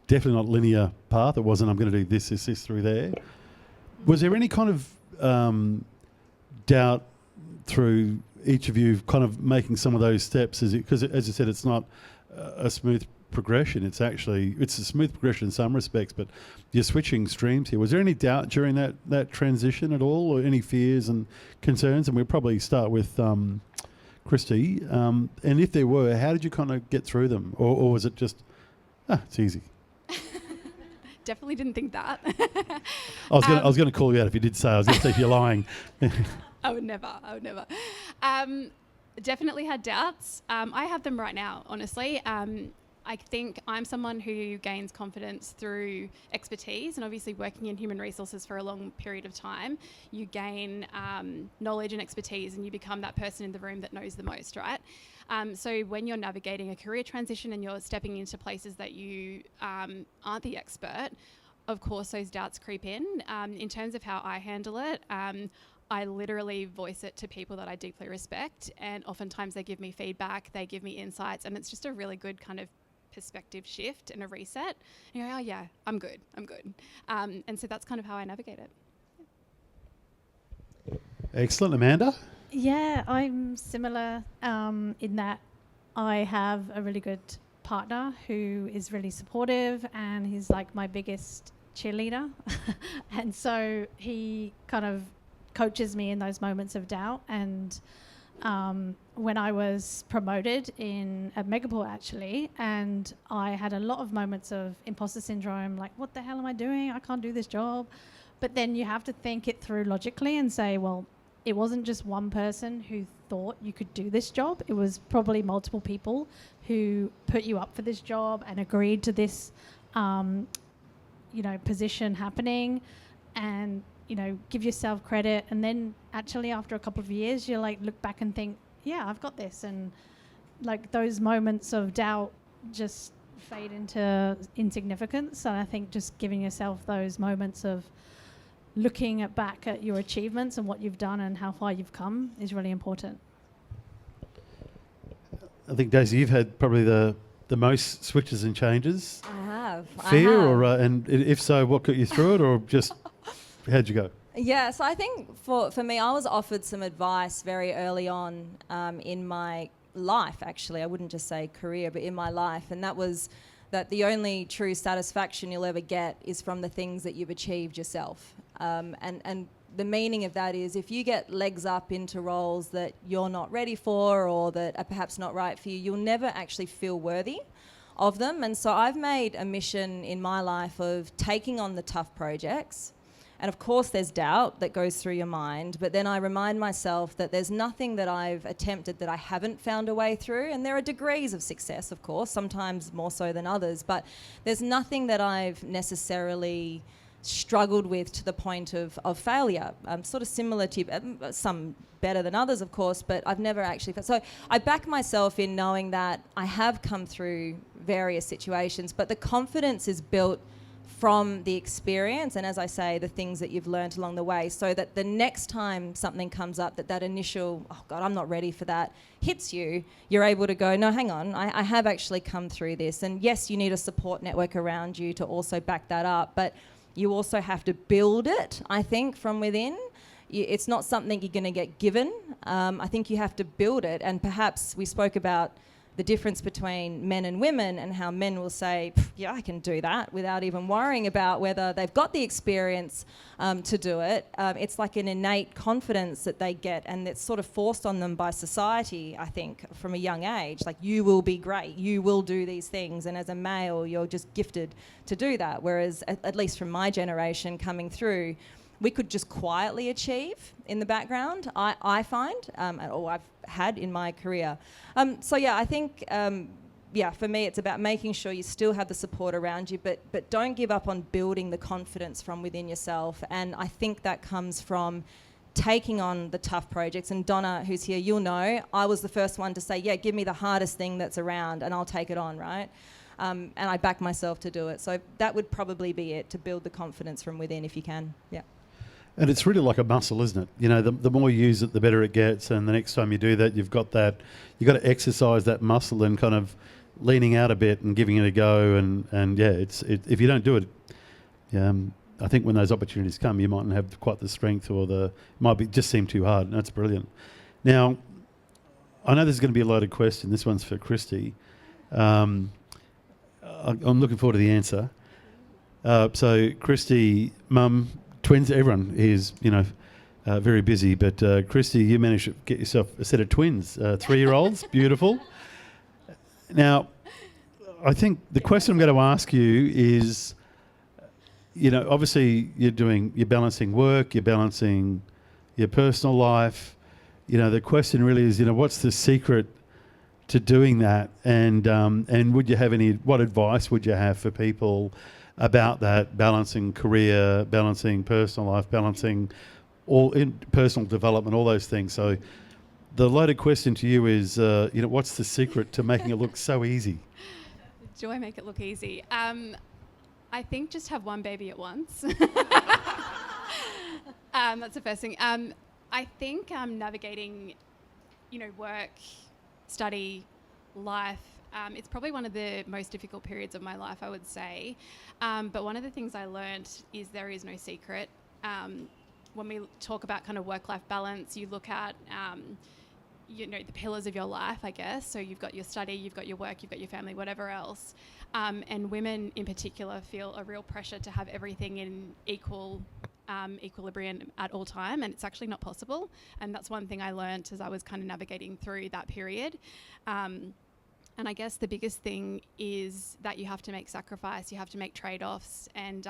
definitely not linear path. It wasn't, I'm going to do this through there. Was there any kind of doubt through each of you kind of making some of those steps? Because as you said, it's not a smooth progression. It's a smooth progression in some respects, but you're switching streams here. Was there any doubt during that transition at all, or any fears and concerns? And we'll probably start with Christy, and if there were, how did you kind of get through them? Or was it just, it's easy? Definitely didn't think that. I was going to call you out if you did say. I was going to say if you're lying. I would never. Definitely had doubts. I have them right now, honestly. I think I'm someone who gains confidence through expertise, and obviously working in human resources for a long period of time, you gain knowledge and expertise, and you become that person in the room that knows the most, right? So when you're navigating a career transition and you're stepping into places that you aren't the expert, of course those doubts creep in. In terms of how I handle it, I literally voice it to people that I deeply respect, and oftentimes they give me feedback, they give me insights, and it's just a really good kind of perspective shift and a reset. And you go, oh yeah, I'm good. And so that's kind of how I navigate it. Excellent. Amanda? Yeah, I'm similar in that I have a really good partner who is really supportive, and he's like my biggest cheerleader. And so he kind of coaches me in those moments of doubt. And when I was promoted at Megaport, actually, and I had a lot of moments of imposter syndrome, like, what the hell am I doing? I can't do this job. But then you have to think it through logically and say, well, it wasn't just one person who thought you could do this job. It was probably multiple people who put you up for this job and agreed to this, position happening, and, give yourself credit. And then actually after a couple of years, you look back and think, yeah, I've got this. And like those moments of doubt just fade into insignificance. And I think just giving yourself those moments of looking back at your achievements and what you've done and how far you've come is really important. I think, Daisy, you've had probably the most switches and changes. I have. Fear, or and if so, what got you through it, or just how'd you go? Yeah, so I think for me, I was offered some advice very early on in my life, actually. I wouldn't just say career, but in my life. And that was that the only true satisfaction you'll ever get is from the things that you've achieved yourself. And the meaning of that is if you get legs up into roles that you're not ready for or that are perhaps not right for you, you'll never actually feel worthy of them. And so I've made a mission in my life of taking on the tough projects. And of course there's doubt that goes through your mind, but then I remind myself that there's nothing that I've attempted that I haven't found a way through. And there are degrees of success, of course, sometimes more so than others, but there's nothing that I've necessarily struggled with to the point of failure. Sort of similar to some better than others, of course, but I've never actually so I back myself in knowing that I have come through various situations, but the confidence is built from the experience and, as I say, the things that you've learned along the way, so that the next time something comes up that initial, oh God, I'm not ready for that, hits you, you're able to go, no, hang on, I have actually come through this. And yes, you need a support network around you to also back that up, but you also have to build it, I think, from within. It's not something you're going to get given. I think you have to build it. And perhaps we spoke about the difference between men and women and how men will say, yeah, I can do that without even worrying about whether they've got the experience to do it. It's like an innate confidence that they get, and it's sort of forced on them by society, I think, from a young age. Like, you will be great, you will do these things, and as a male, you're just gifted to do that. Whereas, at least from my generation coming through, we could just quietly achieve in the background, I find, or I've had in my career. So yeah, I think, for me, it's about making sure you still have the support around you, but don't give up on building the confidence from within yourself. And I think that comes from taking on the tough projects. And Donna, who's here, you'll know, I was the first one to say, yeah, give me the hardest thing that's around and I'll take it on, right? And I back myself to do it. So that would probably be it, to build the confidence from within if you can. Yeah. And it's really like a muscle, isn't it? You know, the more you use it, the better it gets. And the next time you do that, you've got to exercise that muscle and kind of leaning out a bit and giving it a go. And yeah, if you don't do it, I think when those opportunities come, you mightn't have quite the strength, or just seem too hard. And that's brilliant. Now, I know there's going to be a loaded question. This one's for Christy. I'm looking forward to the answer. So, Christy, Mum, twins, everyone is, very busy, but Christy, you managed to get yourself a set of twins, 3-year-olds, beautiful. Now, I think the question I'm going to ask you is, obviously you're balancing work, you're balancing your personal life. The question really is, what's the secret to doing that? And would you have what advice would you have for people about that, balancing career, balancing personal life, balancing all in personal development, all those things? So the loaded question to you is, what's the secret to making it look so easy? Do I make it look easy? I think just have one baby at once. That's the first thing. I think navigating, work, study, life, it's probably one of the most difficult periods of my life, I would say. But one of the things I learned is there is no secret. When we talk about kind of work-life balance, you look at, the pillars of your life, I guess. So you've got your study, you've got your work, you've got your family, whatever else. And women in particular feel a real pressure to have everything in equilibrium at all time, and it's actually not possible. And that's one thing I learned as I was kind of navigating through that period. And I guess the biggest thing is that you have to make sacrifice, you have to make trade-offs, and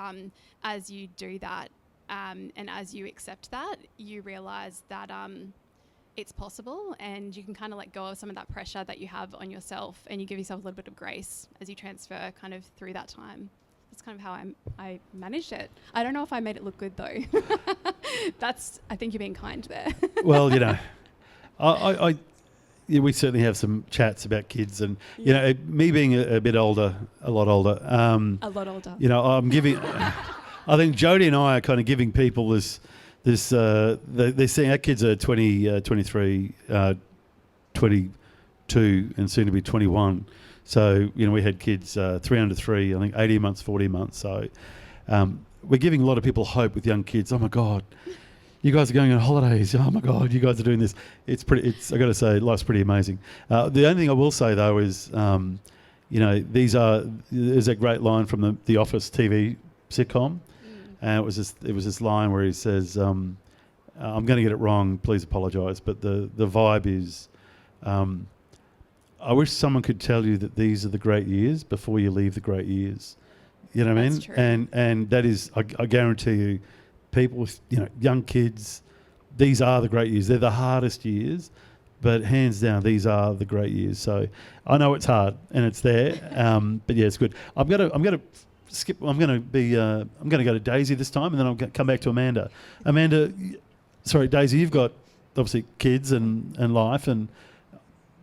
as you do that, and as you accept that, you realise that it's possible, and you can kind of let go of some of that pressure that you have on yourself, and you give yourself a little bit of grace as you transfer kind of through that time. That's kind of how I managed it. I don't know if I made it look good though. I think you're being kind there. Well, yeah, we certainly have some chats about kids, and you know, me being a bit older, a lot older. A lot older. You know, I'm giving. I think Jodie and I are kind of giving people this. They're seeing our kids are 20, 23, 22, and soon to be 21. So you know, we had kids 3 under 3. I think 18 months, 40 months. So we're giving a lot of people hope with young kids. Oh my God. You guys are going on holidays. Oh my God, you guys are doing this. It's I got to say, life's pretty amazing. The only thing I will say though is, you know, there's a great line from the Office TV sitcom, and it was this line where he says, "I'm going to get it wrong. Please apologise." But the vibe is, I wish someone could tell you that these are the great years before you leave the great years. You know what I mean? True. And that is, I guarantee you. People, you know, young kids, these are the great years. They're the hardest years, but hands down, these are the great years. So I know it's hard and it's there, but yeah, it's good. I'm gonna skip. I'm gonna go to Daisy this time, and then I'll come back to Amanda. Amanda, sorry, Daisy, you've got obviously kids and life, and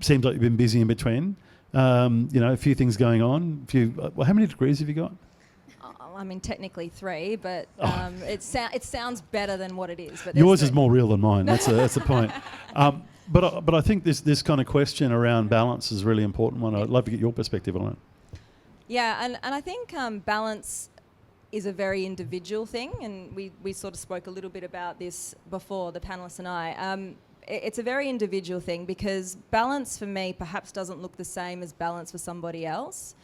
seems like you've been busy in between. You know, a few things going on. Well, how many degrees have you got? I mean, technically 3, but it sounds better than what it is. But yours is more real than mine. That's the point. But I think this kind of question around balance is a really important one. I'd love to get your perspective on it. Yeah, and I think balance is a very individual thing, and we sort of spoke a little bit about this before, the panellists and I. It's a very individual thing because balance for me perhaps doesn't look the same as balance for somebody else.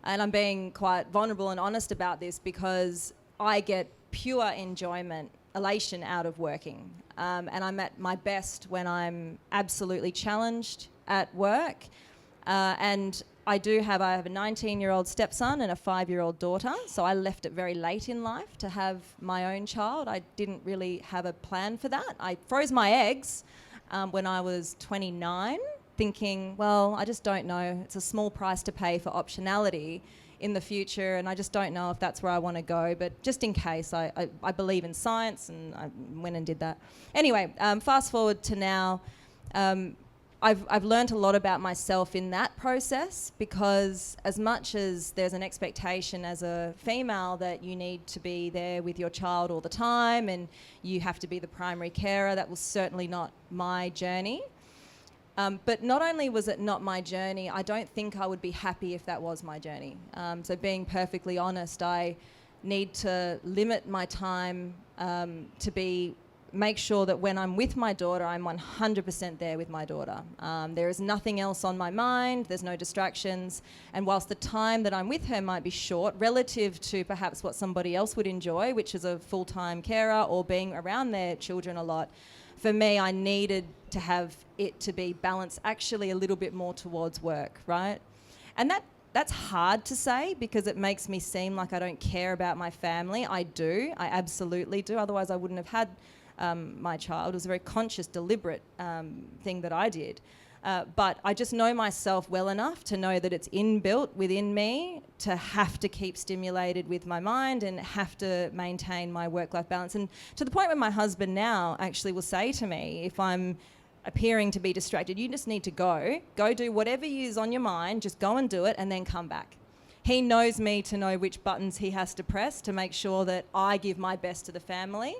And I'm being quite vulnerable and honest about this because I get pure enjoyment, elation out of working. And I'm at my best when I'm absolutely challenged at work. And I have a 19-year-old stepson and a 5-year-old daughter. So I left it very late in life to have my own child. I didn't really have a plan for that. I froze my eggs when I was 29. Thinking, well, I just don't know. It's a small price to pay for optionality in the future, and I just don't know if that's where I want to go. But just in case, I believe in science, and I went and did that. Anyway, fast forward to now, I've learned a lot about myself in that process because as much as there's an expectation as a female that you need to be there with your child all the time and you have to be the primary carer, that was certainly not my journey. But not only was it not my journey, I don't think I would be happy if that was my journey. So being perfectly honest, I need to limit my time to make sure that when I'm with my daughter, I'm 100% there with my daughter. There is nothing else on my mind, there's no distractions. And whilst the time that I'm with her might be short, relative to perhaps what somebody else would enjoy, which is a full-time carer or being around their children a lot, for me, I needed to have it to be balanced actually a little bit more towards work, right? And that's hard to say because it makes me seem like I don't care about my family. I do. I absolutely do. Otherwise, I wouldn't have had my child. It was a very conscious, deliberate thing that I did. But I just know myself well enough to know that it's inbuilt within me to have to keep stimulated with my mind and have to maintain my work-life balance. And to the point where my husband now actually will say to me, if I'm appearing to be distracted, you just need to go do whatever is on your mind, just go and do it and then come back. He knows me to know which buttons he has to press to make sure that I give my best to the family.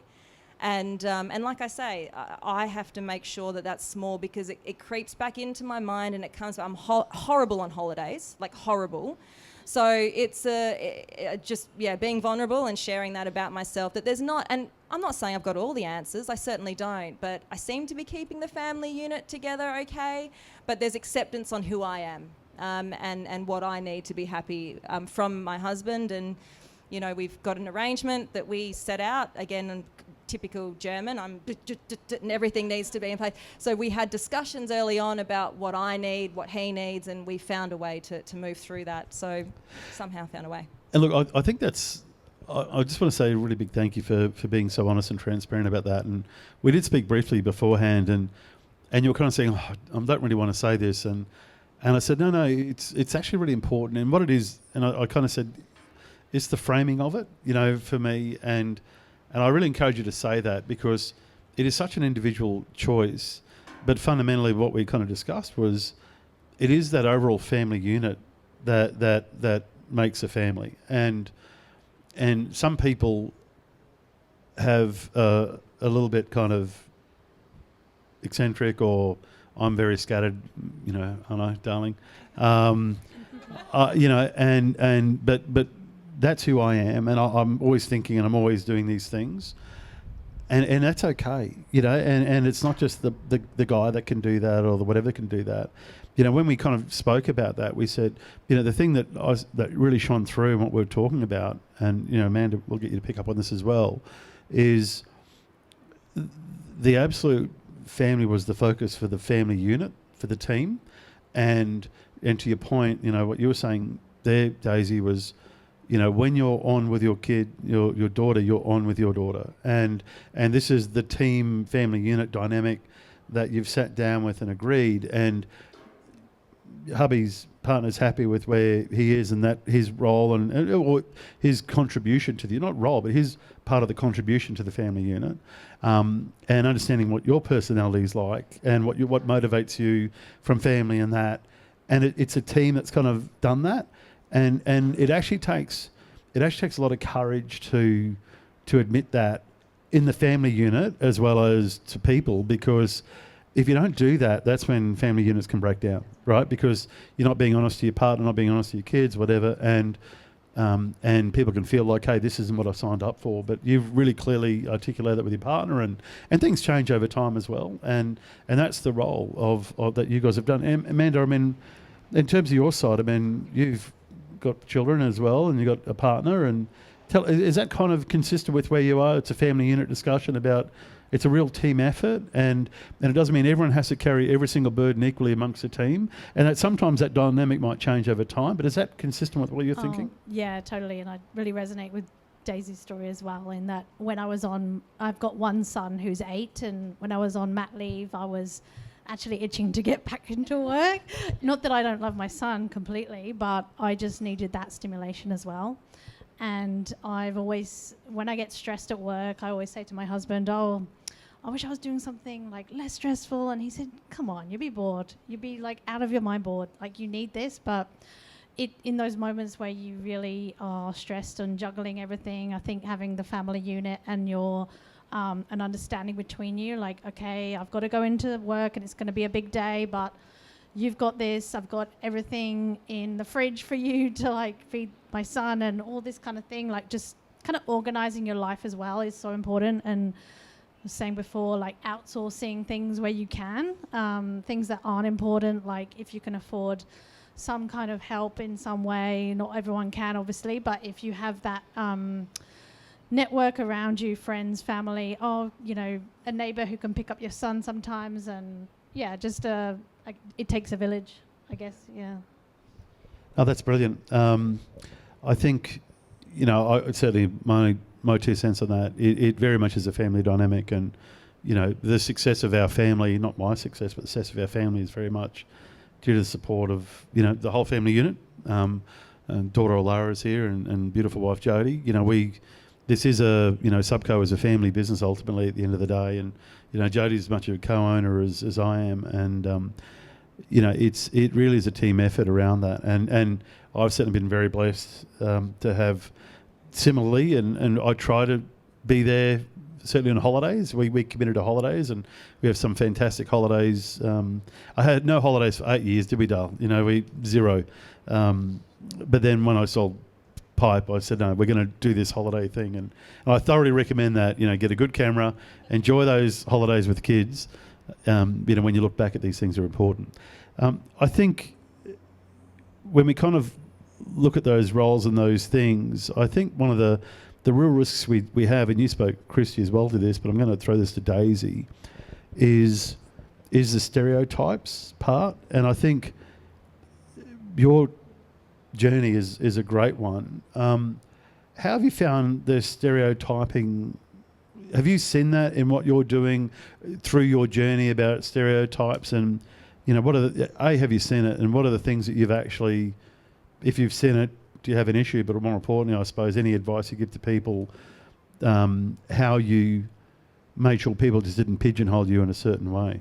And like I say, I have to make sure that that's small because it creeps back into my mind and it comes back. I'm horrible on holidays, like horrible. So it's being vulnerable and sharing that about myself, that there's not, and I'm not saying I've got all the answers, I certainly don't, but I seem to be keeping the family unit together okay, but there's acceptance on who I am and what I need to be happy from my husband. And, you know, we've got an arrangement that we set out, again, typical German, and everything needs to be in place. So we had discussions early on about what I need, what he needs, and we found a way to move through that. So somehow found a way. And look, I think that's, I just want to say a really big thank you for being so honest and transparent about that. And we did speak briefly beforehand, and you were kind of saying, oh, I don't really want to say this. And I said, no, it's actually really important. And what it is, and I kind of said, it's the framing of it, you know, for me. And I really encourage you to say that because it is such an individual choice. but fundamentally what we kind of discussed was it is that overall family unit that makes a family. And some people have a little bit kind of eccentric, or I'm very scattered, you know, I know, darling. You know, but that's who I am, and I'm always thinking, and I'm always doing these things, and that's okay, you know. And it's not just the guy that can do that, or the whatever can do that. You know, when we kind of spoke about that, we said, you know, the thing that really shone through in what we were talking about, and you know, Amanda, we'll get you to pick up on this as well, is the absolute family was the focus for the family unit, for the team, and to your point, you know, what you were saying there, Daisy, was, you know, when you're on with your kid, your daughter, you're on with your daughter, and this is the team family unit dynamic that you've sat down with and agreed, and hubby's partner's happy with where he is and that his role and or his contribution to the, not role, but his part of the contribution to the family unit, and understanding what your personality is like and what motivates you from family and that. And it's a team that's kind of done that, and it actually takes a lot of courage to admit that in the family unit as well as to people, because if you don't do that, that's when family units can break down, right? Because you're not being honest to your partner, not being honest to your kids, whatever, and people can feel like, hey, this isn't what I signed up for. But you've really clearly articulated that with your partner, and things change over time as well, and that's the role of that you guys have done. Amanda, I mean, in terms of your side, I mean, you've got children as well, and you've got a partner, and is that kind of consistent with where you are? It's a family unit discussion about. It's a real team effort, and it doesn't mean everyone has to carry every single burden equally amongst the team, and that sometimes that dynamic might change over time, but is that consistent with what you're thinking? Yeah, totally, and I really resonate with Daisy's story as well, in that when I've got one son who's 8, and when I was on mat leave, I was actually itching to get back into work. Not that I don't love my son completely, but I just needed that stimulation as well. And I've always, when I get stressed at work, I always say to my husband, oh, I wish I was doing something like less stressful. And he said, come on, you'll be bored. You'll be like out of your mind bored. Like, you need this. But in those moments where you really are stressed and juggling everything, I think having the family unit and your an understanding between you, like, okay, I've got to go into work and it's going to be a big day, but you've got this, I've got everything in the fridge for you to like feed my son and all this kind of thing. Like, just kind of organizing your life as well is so important. And I was saying before, like outsourcing things where you can, things that aren't important, like if you can afford some kind of help in some way. Not everyone can, obviously, but if you have that network around you, friends, family, you know, a neighbor who can pick up your son sometimes, and yeah, just it takes a village, I guess. Yeah. Oh, that's brilliant. I think, you know, certainly my 2 cents on that. It very much is a family dynamic, and you know, the success of our family, not my success, but the success of our family is very much due to the support of, you know, the whole family unit. And daughter Olara is here, and beautiful wife Jodie. You know, this is SUBCO is a family business ultimately at the end of the day, and you know, Jodie's as much of a co-owner as I am, and you know, it really is a team effort around that, and I've certainly been very blessed to have similarly, and I try to be there certainly on holidays. We committed to holidays, and we have some fantastic holidays. I had no holidays for 8 years, did we, Dale? You know, we zero. But then when I sold Pipe, I said, no, we're going to do this holiday thing, and I thoroughly recommend that. You know, get a good camera, enjoy those holidays with kids. You know, when you look back at these things, are important. I think when we kind of look at those roles and those things, I think one of the real risks we have, and you spoke, Christy, as well to this, but I'm going to throw this to Daisy, is the stereotypes part. And I think your journey is a great one. How have you found the stereotyping? Have you seen that in what you're doing through your journey about stereotypes? And you know, have you seen it, and what are the things that you've actually, if you've seen it, do you have an issue? But more importantly, I suppose, any advice you give to people, how you made sure people just didn't pigeonhole you in a certain way?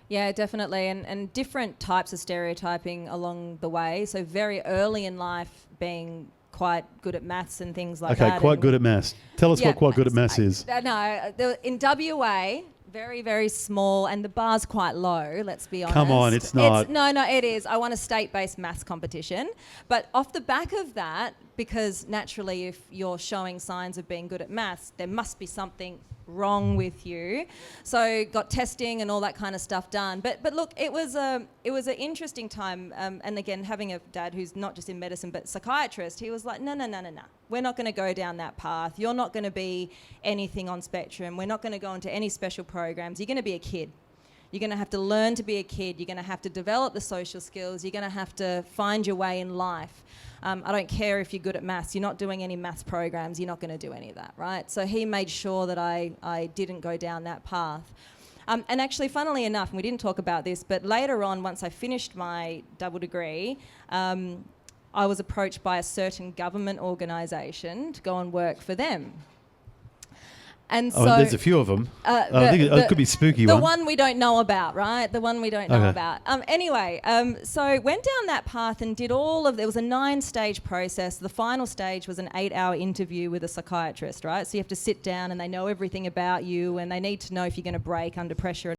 Yeah, definitely. And different types of stereotyping along the way. So very early in life being quite good at maths and things like that. Okay, quite good at maths. Tell us what quite good at maths is. In WA, very, very small, and the bar's quite low, let's be honest. Come on, it's not. No, it is. I won a state-based maths competition. But off the back of that, because naturally if you're showing signs of being good at maths, there must be something wrong with you. So got testing and all that kind of stuff done. But look, it was an interesting time. And again, having a dad who's not just in medicine but psychiatrist, he was like, no. We're not going to go down that path. You're not going to be anything on spectrum. We're not going to go into any special programs. You're going to be a kid. You're going to have to learn to be a kid. You're going to have to develop the social skills. You're going to have to find your way in life. I don't care if you're good at maths. You're not doing any maths programs. You're not going to do any of that, right? So he made sure that I didn't go down that path. And actually, funnily enough, and we didn't talk about this, but later on, once I finished my double degree, I was approached by a certain government organisation to go and work for them. And so there's a few of them. I think it could be spooky one. The one we don't know about, right? The one we don't know about. Anyway, so went down that path and did there was a 9-stage process. The final stage was an 8-hour interview with a psychiatrist, right? So you have to sit down and they know everything about you and they need to know if you're going to break under pressure